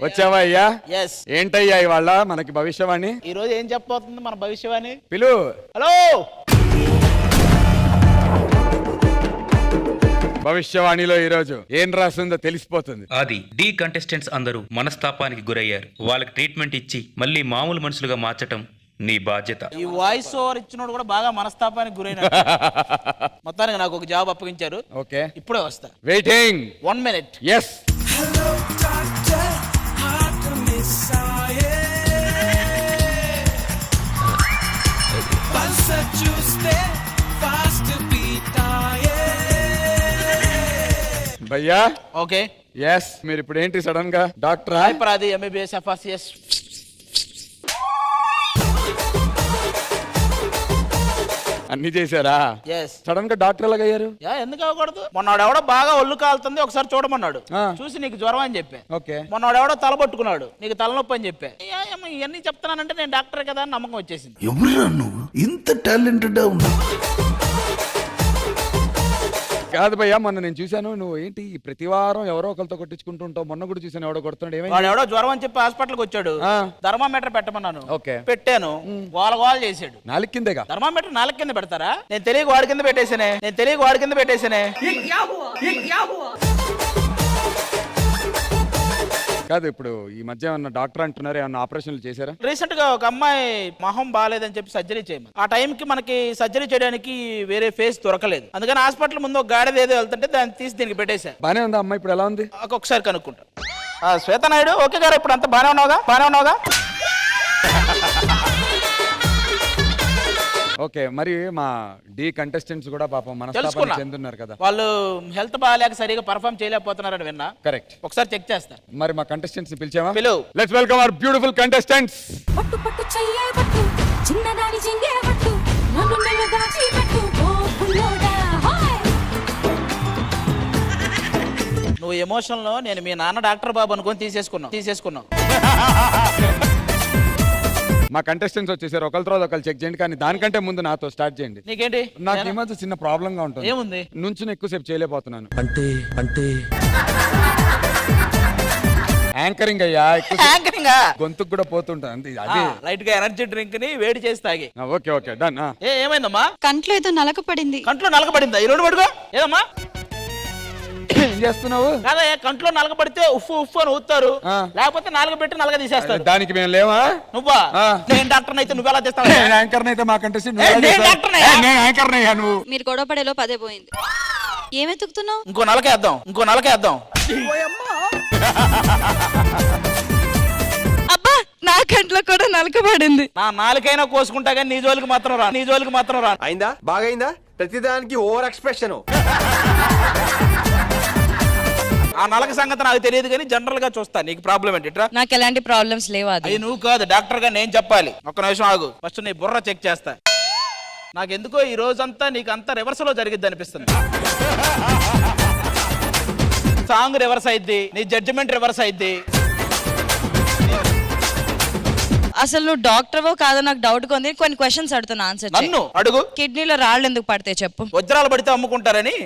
వచ్చావా అయ్యా? ఎస్. ఏంటయ్యా ఇవాళ మనకి భవిష్యవాణి? ఈ రోజు ఏం చెప్పబోతుంది మన భవిష్యవాణి? పిలు. హలో. భవిష్యవాణిలో ఈ రోజు ఏం రాస్తుందో తెలిసిపోతుంది. అది డి కంటెస్టెంట్స్ అందరూ మనస్తాపానికి గురయ్యారు. వాళ్ళకి ట్రీట్మెంట్ ఇచ్చి మళ్ళీ మామూలు మనుషులుగా మార్చటం నీ బాధ్యత. ఈ వాయిస్ ఓవర్ ఇచ్చినోడు కూడా బాగా మనస్తాపానికి గురైన. మొత్తానికి నాకు ఒక జాబ్ అప్పగించారు. ఓకే, ఇప్పుడే వస్తా. Waiting 1 minute. ఎస్. భయ్యా. ఓకే. ఎస్. మీరు ఇప్పుడు ఏంటి సడన్ గా డాక్టరా? హైపరాది ఎంబీబీఎస్ ఎఫ్ఆర్సిఎస్. అన్ని చేశారా? ఎస్. సడన్ గా డాక్టర్ ఎలాగ అయ్యారు? ఎందుకు అవ్వకూడదు? మొన్నవాడెవడో బాగా ఒళ్ళు కాలుతుంది, ఒకసారి చూడమన్నాడు. ఆ. చూసి నీకు జ్వరం అని చెప్పా. ఓకే. మొన్నవాడెవడో తల పట్టుకున్నాడు, నీకు తలనొప్పి అని చెప్పా. ఇవన్నీ చెప్తున్నానంటే నేను డాక్టర్ కదా అని నమ్మకం వచ్చేసింది. ఎవరురా నువ్వు ఇంత టాలెంటెడ్ ఉన్నా? కాదు భయ్యా, మొన్న నేను చూశాను నువ్వు ఏంటి ప్రతి వారం ఎవరో ఒకరితో కొట్టించుకుంటూ ఉంటావు. మొన్న కూడా చూసాను ఎవడో కొడుతున్నాడు. ఏమైంది? వాడు ఎవడో జ్వరం అని చెప్పి హాస్పిటల్కి వచ్చాడు. ఆ. థర్మామీటర్ పెట్టమన్నాను. ఓకే. పెట్టాను. గోల చేశాడు. నాలుగు కిందేగా థర్మామీటర్ 4 కింద పెడతారా? నేను తెలియక వాడి కింద పెట్టేసానే. కాదు, ఇప్పుడు ఈ మధ్య ఏమన్నా డాక్టర్ అంటున్నారు, ఏమన్నా ఆపరేషన్లు చేశారా? రీసెంట్ గా ఒక అమ్మాయి మొహం బాగాలేదని చెప్పి సర్జరీ చేయమని. ఆ టైం కి మనకి సర్జరీ చేయడానికి వేరే ఫేస్ దొరకలేదు. అందుకని హాస్పిటల్ ముందు ఒక గాడిద ఏదో వెళ్తుంటే దాన్ని తీసి దీనికి పెట్టేశా. బానే ఉందా అమ్మాయి? ఇప్పుడు ఎలా ఉంది? ఒకసారి కనుక్కుంటా. శ్వేత నాయుడు, ఓకే గారు, ఇప్పుడు అంతా బానే ఉన్నావుగా? ఓకే. మరి మా డి కంటెస్టెంట్స్ కూడా పాపం మనస్తాపానికి చెందున్నారు కదా. వాళ్ళు హెల్త్ బాగాలేక సరిగా పర్ఫామ్ చేయలేకపోతున్నారని విన్నా. కరెక్ట్. ఒకసారి చెక్ చేస్తా. మరి మా కంటెస్టెంట్స్ ని పిలిచామా? పిలువు. Let's welcome our beautiful contestants. పట్టు పట్టు చెయ్యే పట్టు చిన్నదాని చెంగే పట్టు నన్ను నన్ను దాచి పెట్టు ఓ బుల్లోడా హాయ్. నువ్వు ఎమోషన్ లో నేను మీ నాన్న డాక్టర్ బాబు అనుకొని తీసేసుకున్నావు. మా కంటెస్టెంట్స్ వచ్చేసారు. ఒకరి తర్వాత ఒకరు చెక్ చేయండి, కానీ దానికంటే ముందు నాతో స్టార్ట్ చేయండి. నీకేంటి? నాకు ఈ మధ్య చిన్న ప్రాబ్లం గా ఉంటుంది. ఏముంది? నుంచి ఎక్కువసేపు చేయలేకపోతున్నాను. అంటే యాంకరింగ్ అయ్యా, యాంకరింగ్ గొంతుకు కూడా పోతుంటుంది. అదే లైట్ గా ఎనర్జీ డ్రింక్ ని వేడి చేసి తాగి. Okay done. ఏమైందమ్మా? కంట్లో ఏదో నలక పడింది. కంట్లో నలకబడిందా? ఈ రెండు పడుకో. ఏదమ్మా ఏం చేస్తున్నావు? కాదా, కంట్లో నలకబడితే ఉఫ్ అని ఊతారు, లేకపోతే నాలుగు పెట్టి నలగ తీసేస్తారు. దానికి మేము లేవా? నువ్వా? నేను డాక్టర్ అయితే నువ్వు ఎలా చేస్తావు? యాంకర్ అయితే మా కంటెస్టెంట్ యాంకర్ నువ్వు. మీరు గొడవ పడేలో పదే పోయింది. ఏమెతుకుతున్నావు? ఇంకో నలకేద్దాం. అబ్బా, నా కంట్లో కూడా నలక పడింది. నా నాలుకైనా కోసుకుంటా కానీ నీ జోలికి మాత్రం రా. అయిందా? బాగైందా? ప్రతిదానికి ఓవర్ ఎక్స్ప్రెషన్. ఆ నలక సంగతి నాకు తెలియదు కానీ జనరల్ గా చూస్తా. నీకు ప్రాబ్లం ఏంటి? నాకు ఎలాంటి ప్రాబ్లమ్స్ లేవు. అది నువ్వు కాదు, డాక్టర్ గా నేను చెప్పాలి. ఒక్క నిమిషం ఆగు, ఫస్ట్ నీ బుర్ర చెక్ చేస్తా. నాకెందుకో ఈ రోజంతా నీకు అంతా రివర్స్ లో జరిగిద్ది అనిపిస్తుంది. సాంగ్ రివర్స్ అయిద్ది, నీ జడ్జిమెంట్ రివర్స్ అయిద్ది. అసలు నువ్వు డాక్టర్వో కాదో నాకు డౌట్ గా ఉంది. కొన్ని క్వశ్చన్స్ అడుగుతున్నా, ఆన్సర్ చేయి. నన్ను అడుగు. కిడ్నీలో రాళ్ళు ఎందుకు పడితే చెప్పు. వజ్రాలు పడితే అమ్ముకుంటారని.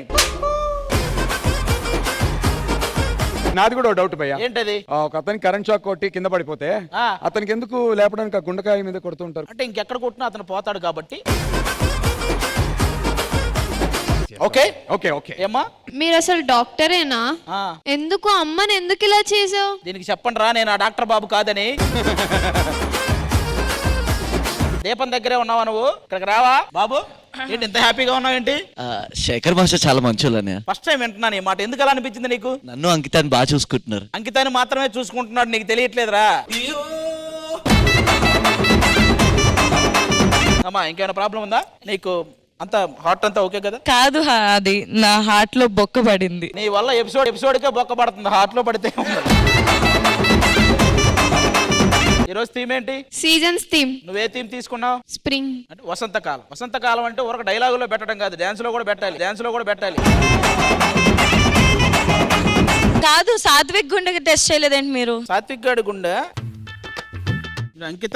నాది కూడా డౌట్ భయ్యా. ఏంటది? ఒక అతనికి కరెంట్ షాక్ కొట్టి కింద పడిపోతే అతనికి ఎందుకు లేపడానికి ఆ గుండెకాయ మీద కొడుతుంటారు? అంటే ఇంకెక్కడ కొట్టినా అతను పోతాడు కాబట్టి. ఓకే ఏమ్మా, మీరు అసలు డాక్టరేనా? ఎందుకు అమ్మని ఎందుకు ఇలా చేసావు? దీనికి చెప్పండి రా, నేను ఆ డాక్టర్ బాబు కాదని. దీపం దగ్గరే ఉన్నావా నువ్వు? ఇక్కడికి రావా బాబు? ఏంటి ఇంత హ్యాపీగా ఉన్నావు ఏంటి? శేఖర్ మాస్టర్ చాలా మంచోళ్ళని ఫస్ట్ టైం వింటున్నాను ఈ మాట. ఎందుకు అలా అనిపించింది నీకు? నన్ను అంకితాన్ని బాగా చూసుకుంటున్నారు. అంకితాన్ని మాత్రమే చూసుకుంటున్నాడు, నీకు తెలియట్లేదురా. అమ్మా, ఇంకేమైనా ప్రాబ్లం ఉందా నీకు? అంత హార్ట్ అంతా ఓకే కదా? కాదు, అది నా హార్ట్ లో బొక్క పడింది. నీ వల్ల ఎపిసోడ్కే బొక్క పడుతుంది, హార్ట్ లో పడితే. ఈరోజు థీమ్ ఏంటి? Seasons theme. నువ్వే థీమ్ తీసుకున్నావు? స్ప్రింగ్. అంటే వసంతకాలం అంటే ఒక డైలాగులో పెట్టడం కాదు, డాన్స్ లో కూడా పెట్టాలి. కాదు, సాత్విక్ గుండెకి టెస్ట్ చేయలేదేంటి మీరు? సాత్విక్ గాడి గుండె అంకిత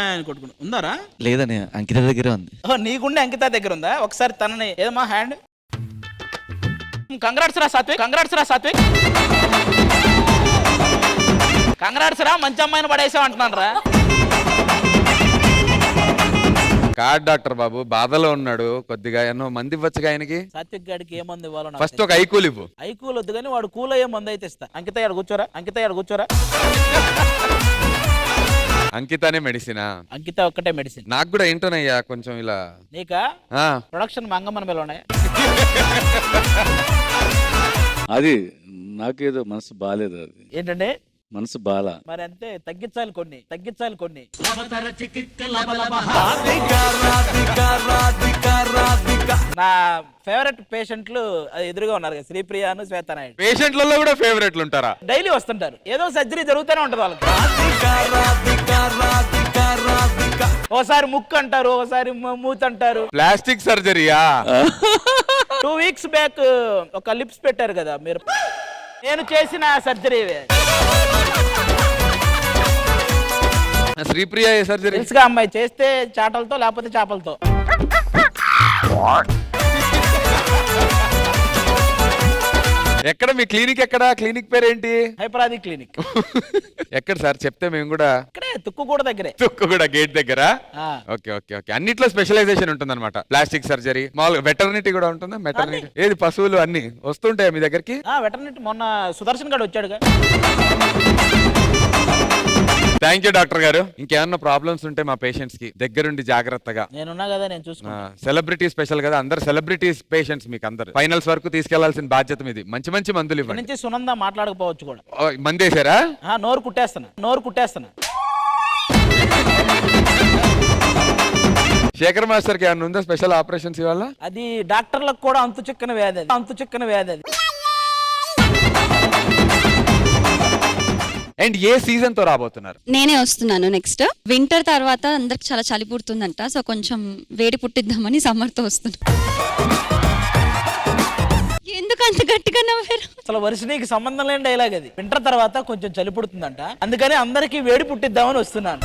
అని కొట్టుకున్నా ఉందారా? లేదని అంకిత దగ్గరే ఉంది. నీ గుండె అంకిత దగ్గర ఉందా? ఒకసారి తనని ఏదమ్మా హ్యాండ్. కంగ్రాట్స్ రా సాత్విక్. కంగ్రాట్స్ రా, మంచి అమ్మాయిని పడేసావు అంటున్నాను రా. కాదు డాక్టర్ బాబు, బాధలో ఉన్నాడు కొద్దిగా, ఎన్నో మంది ఇవ్వచ్చుగా ఆయనకి. సాత్విక్ గాడికి ఏ మంది ఇవ్వాలో నాకు ఫస్ట్ ఒక ఐకూల్ ఇవ్వు. ఐకూల్ వద్దు కానీ వాడు కూల్ అయ్యే మంది అయితే ఇస్తా. అంకిత ఇక్కడ కూర్చోరా, అంకిత ఇక్కడ కూర్చోరా. అంకితానే మెడిసినా? అంకిత ఒక్కటే మెడిసిన్. నాకు కూడా ఏంటోనయ్యా కొంచెం ఇలా. నీకా ఆ, ప్రొడక్షన్ మంగమ్మన మీద ఉన్నాయా? అది నాకేదో మనసు బాగాలేదు, అది ఏంటండి మనసు బాలా. మరి అంతే, తగ్గించాలి కొన్ని, తగ్గించాలి కొన్ని. నా ఫేవరెట్ పేషెంట్లు అది ఎదురుగా ఉన్నారు కదా, శ్రీప్రియాను శ్వేతనాయుడు. పేషెంట్లలో కూడా ఫేవరెట్లు ఉంటారా? డైలీ వస్తుంటారు, ఏదో సర్జరీ జరుగుతూనే ఉంటుంది వాళ్ళకి. ఓసారి ముక్కు అంటారు, ఓసారి మూతి అంటారు. ప్లాస్టిక్ సర్జరీయా? 2 weeks బ్యాక్ ఒక లిప్స్ పెట్టారు కదా మీరు, నేను చేసిన సర్జరీ. శ్రీప్రియ ఏ సర్జరీ? తెలుసుగా అమ్మాయి, చేస్తే చాటలతో లేకపోతే చేపలతో. ఎక్కడ మీ క్లినిక్? ఎక్కడ క్లినిక్ పేరేంటి? హైపరాది క్లినిక్. ఎక్కడ సార్ చెప్తే మేము కూడా. ఇక్కడే తుక్కుగూడ దగ్గరే. కూడా గేట్ దగ్గర. ఆ. ఓకే ఓకే ఓకే, అన్నిట్లో స్పెషలైజేషన్ ఉంటుంది అనమాట. ప్లాస్టిక్ సర్జరీ, మామూలుగా వెటర్నిటీ కూడా ఉంటుందా? మెటర్నిటీ ఏది, పశువులు అన్ని వస్తుంటాయి మీ దగ్గరికి? వెటర్నరీ మొన్న సుదర్శన్ గారు వచ్చాడుగా. థ్యాంక్ యూ డాక్టర్ గారు. ఇంకేమన్నా ప్రాబ్లమ్స్ ఉంటే మా పేషెంట్స్ కి దగ్గరుండి జాగ్రత్తగా. నేనున్నా కదా, నేను చూసుకున్నా. సెలబ్రిటీ స్పెషల్ కదా, అందరు సెలబ్రిటీస్ పేషెంట్స్ మీకు అందరు ఫైనల్స్ వరకు తీసుకెళ్లాల్సిన బాధ్యత మీది. మంచి మంచి మందులు ఇక్కడి ఇవ్వండి. నుంచి సునంద మాట్లాడకపోవచ్చు కూడా. మందేశారా? నోరు కుట్టేస్తున్నా, నోరు కుట్టేస్తున్నా. శేఖర్ మాస్టర్ కి ఏమన్నా ఉందా స్పెషల్ ఆపరేషన్స్ ఇవాళ? అది డాక్టర్లకు కూడా అంతు చిక్కని వ్యాధి, అంతు చిక్కని వ్యాధి అది. అండ్ ఏ సీజన్ తో రాబోతున్నారు? నేనే వస్తున్నాను నెక్స్ట్. వింటర్ తర్వాత అందరికి చాలా చలి పుడుతుందంట, సో కొంచెం వేడి పుట్టిద్దామని సమ్మర్ తో వస్తున్నా. ఎందుకు అంత గట్టిగా నవ్వారు? అసలు వర్షినికి సంబంధం లేని డైలాగ్ అది. వింటర్ తర్వాత కొంచెం చలి పుడుతుందంట, అందుకని అందరికి వేడి పుట్టిద్దామని వస్తున్నాను.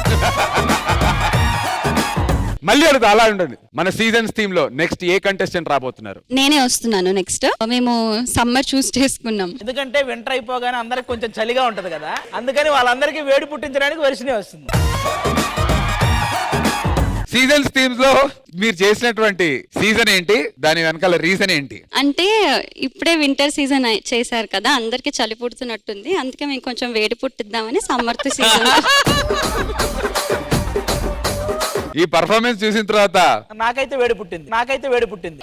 మళ్ళీ అడుగుతా, అలా ఉండండి. మన సీజన్స్ థీమ్ లో నెక్స్ట్ ఏ కంటెస్టెంట్ రాబోతున్నారు? నేనే వస్తున్నాను నెక్స్ట్. మేము సమ్మర్ చూస్ చేసుకున్నాం, ఎందుకంటే వింటర్ అయిపోగానే అందరికి కొంచెం చలిగా ఉంటది కదా, అందుకని వాళ్ళందరికీ వేడి పుట్టించడానికి వర్షిని వస్తుంది. సీజన్స్ థీమ్స్ లో మీరు చేసినటువంటి సీజన్ ఏంటి, దాని వెనకాల రీజన్ ఏంటి? అంటే ఇప్పుడే వింటర్ సీజన్ చేశారు కదా, అందరికి చలి పుడుతున్నట్టుంది, అందుకే మేము కొంచెం వేడి పుట్టిద్దామని సమ్మర్ సీజన్. ఈ పర్ఫార్మెన్స్ చూసిన తర్వాత నాకైతే వేడి పుట్టింది, నాకైతే వేడి పుట్టింది.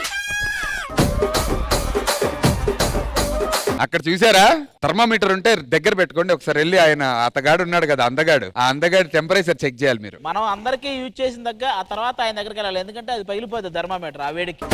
అక్కడ చూసారా, థర్మామీటర్ ఉంటే దగ్గర పెట్టుకోండి ఒకసారి. వెళ్ళి ఆయన అతగాడు ఉన్నాడు కదా, అందగాడు, ఆ అందగాడి టెంపరేచర్ చెక్ చేయాలి మీరు. మనం అందరికీ యూజ్ చేసిన దగ్గర ఆ తర్వాత ఆయన దగ్గరికి వెళ్ళాలి, ఎందుకంటే అది పగిలిపోతుంది థర్మామీటర్ ఆ వేడికి.